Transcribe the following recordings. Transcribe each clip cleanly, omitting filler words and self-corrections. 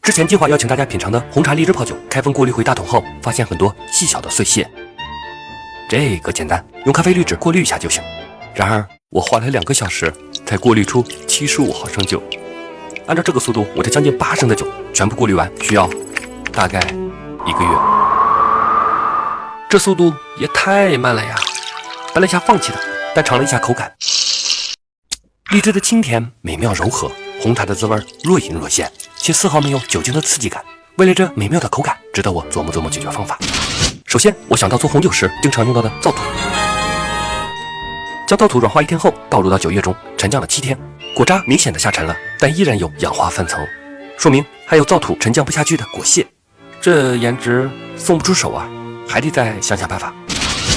之前计划邀请大家品尝的红茶荔枝泡酒，开封过滤回大桶后，发现很多细小的碎屑。这个简单，用咖啡滤纸过滤一下就行。然而我花了2个小时才过滤出75毫升酒。按照这个速度，我这将近8升的酒全部过滤完需要大概1个月。这速度也太慢了呀！本来想放弃的，但尝了一下口感，荔枝的清甜美妙柔和，红茶的滋味若隐若现，且丝毫没有酒精的刺激感。为了这美妙的口感，值得我琢磨解决方法。首先，我想到做红酒时经常用到的皂土。将皂土软化1天后，倒入到酒液中，沉降了7天，果渣明显的下沉了，但依然有氧化分层，说明还有皂土沉降不下去的果屑。这颜值送不出手啊，还得再想办法。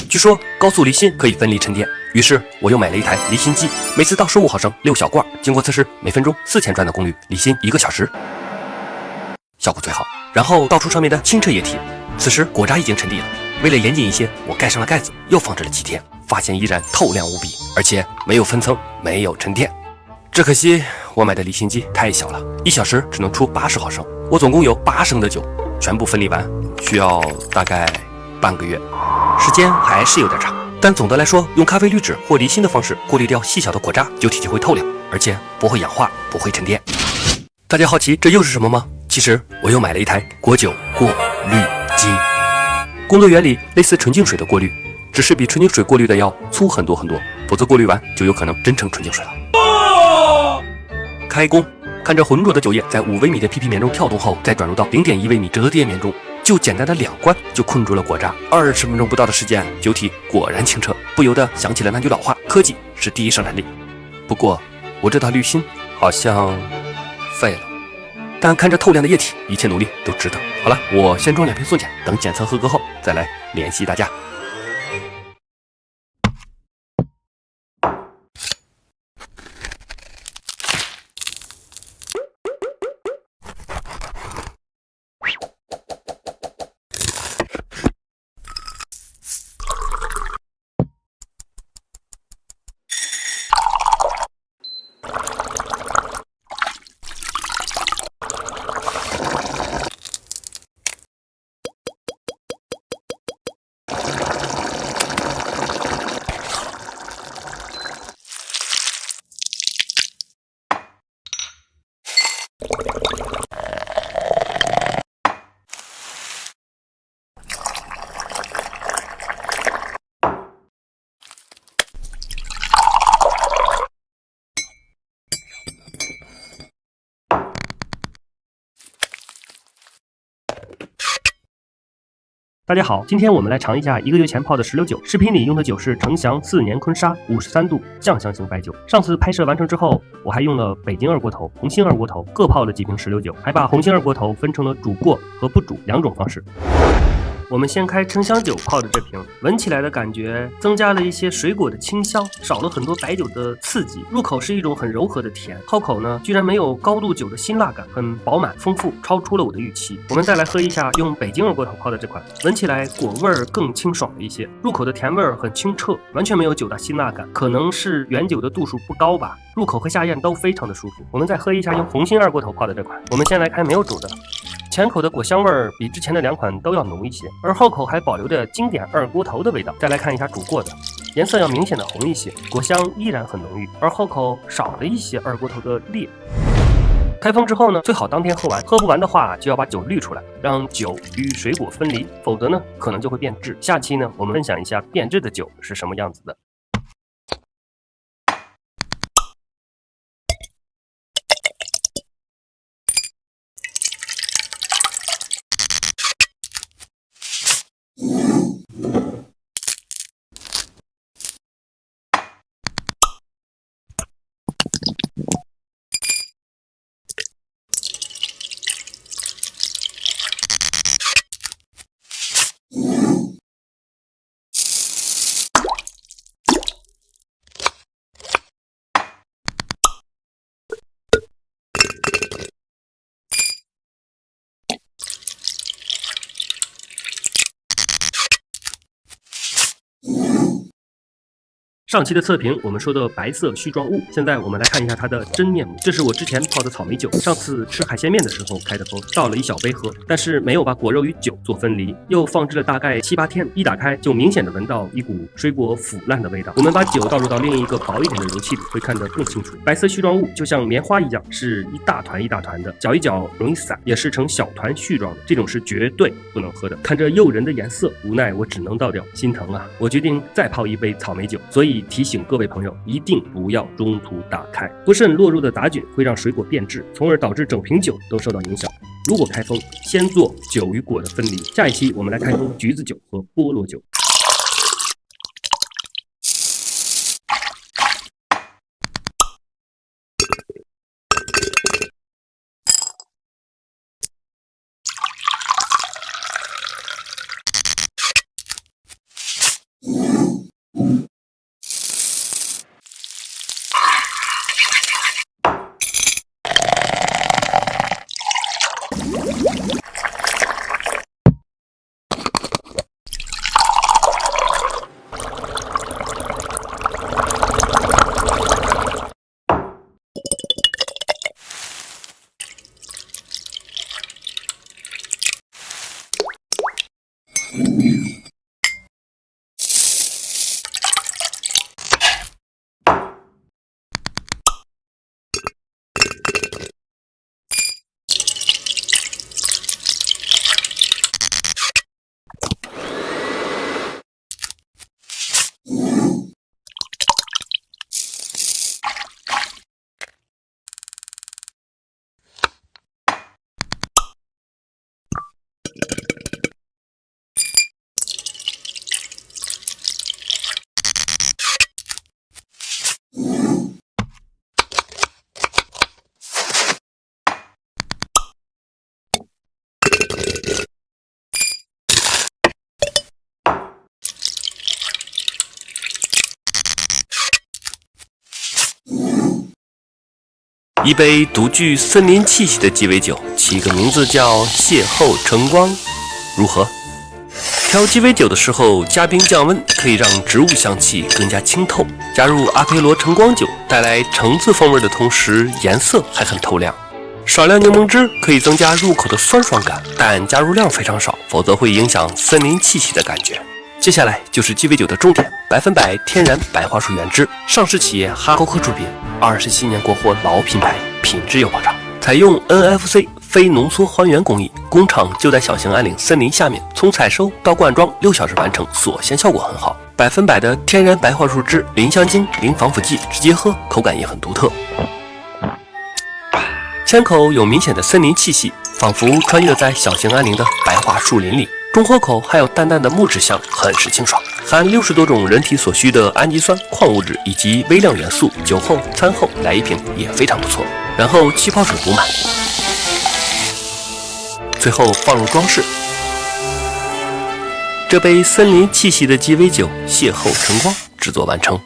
据说高速离心可以分离沉淀，于是我又买了一台离心机，每次倒15毫升6小罐，经过测试，每分钟4000转的功率，离心1个小时，效果最好。然后倒出上面的清澈液体，此时果渣已经沉底了。为了严谨一些，我盖上了盖子，又放置了7天，发现依然透亮无比，而且没有分层，没有沉淀。只可惜我买的离心机太小了，1小时只能出80毫升，我总共有8升的酒，全部分离完需要大概半个月，时间还是有点长。但总的来说，用咖啡滤纸或离心的方式过滤掉细小的果渣，酒体就会透亮，而且不会氧化，不会沉淀。大家好奇这又是什么吗？其实我又买了一台果酒过滤机，工作原理类似纯净水的过滤，只是比纯净水过滤的要粗很多，否则过滤完就有可能真成纯净水了。开工，看着浑浊的酒液在5微米的 PP 棉中跳动后，再转入到0.1微米折叠棉中，就简单的2关就困住了果渣。20分钟不到的时间，酒体果然清澈，不由得想起了那句老话：科技是第一生产力。不过我这套滤芯好像废了，但看着透亮的液体，一切努力都值得。好了，我先装2瓶送检，等检测合格后再来联系大家。大家好，今天我们来尝一下1个月前泡的石榴酒。视频里用的酒是程祥4年坤沙53度酱香型白酒。上次拍摄完成之后，我还用了北京二锅头、红星二锅头各泡了几瓶石榴酒，还把红星二锅头分成了煮过和不煮2种方式。我们先开沉香酒泡的这瓶，闻起来的感觉增加了一些水果的清香，少了很多白酒的刺激，入口是一种很柔和的甜，泡口呢居然没有高度酒的辛辣感，很饱满丰富，超出了我的预期。我们再来喝一下用北京二锅头泡的这款，闻起来果味儿更清爽了一些，入口的甜味儿很清澈，完全没有酒的辛辣感，可能是原酒的度数不高吧，入口和下咽都非常的舒服。我们再喝一下用红星二锅头泡的这款，我们先来开没有煮的。前口的果香味儿比之前的2款都要浓一些，而后口还保留着经典二锅头的味道。再来看一下煮过的，颜色要明显的红一些，果香依然很浓郁，而后口少了一些二锅头的烈。开封之后呢，最好当天喝完，喝不完的话就要把酒滤出来，让酒与水果分离，否则呢可能就会变质。下期呢，我们分享一下变质的酒是什么样子的。上期的测评我们说的白色絮状物，现在我们来看一下它的真面目。这是我之前泡的草莓酒，上次吃海鲜面的时候开的封，倒了1小杯喝，但是没有把果肉与酒做分离，又放置了大概7、8天，一打开就明显的闻到一股水果腐烂的味道。我们把酒倒入到另一个薄一点的容器里，会看得更清楚。白色絮状物就像棉花一样，是一大团一大团的，搅一搅容易散，也是成小团絮状的，这种是绝对不能喝的。看着诱人的颜色，无奈我只能倒掉，心疼啊！我决定再泡一杯草莓酒，所以提醒各位朋友，一定不要中途打开，不慎落入的杂菌会让水果变质，从而导致整瓶酒都受到影响。如果开封，先做酒与果的分离。下一期我们来开封橘子酒和菠萝酒。一杯独具森林气息的鸡尾酒，起个名字叫邂逅晨光，如何？调鸡尾酒的时候加冰降温，可以让植物香气更加清透。加入阿佩罗晨光酒，带来橙子风味的同时，颜色还很透亮。少量柠檬汁可以增加入口的酸爽感，但加入量非常少，否则会影响森林气息的感觉。接下来就是鸡尾酒的重点，100%天然白桦树原汁，上市企业哈沟科出品，27年国货老品牌，品质有保障。采用 NFC 非浓缩还原工艺，工厂就在小兴安岭森林下面，从采收到灌装6小时完成，锁鲜效果很好。100%的天然白桦树汁，零香精、零防腐剂，直接喝口感也很独特。前口有明显的森林气息，仿佛穿越在小兴安岭的白桦树林里。中后口还有淡淡的木质香，很是清爽。含60多种人体所需的氨基酸、矿物质以及微量元素，酒后餐后来一瓶也非常不错。然后气泡水补满，最后放入装饰。这杯森林气息的鸡尾酒邂逅晨光制作完成。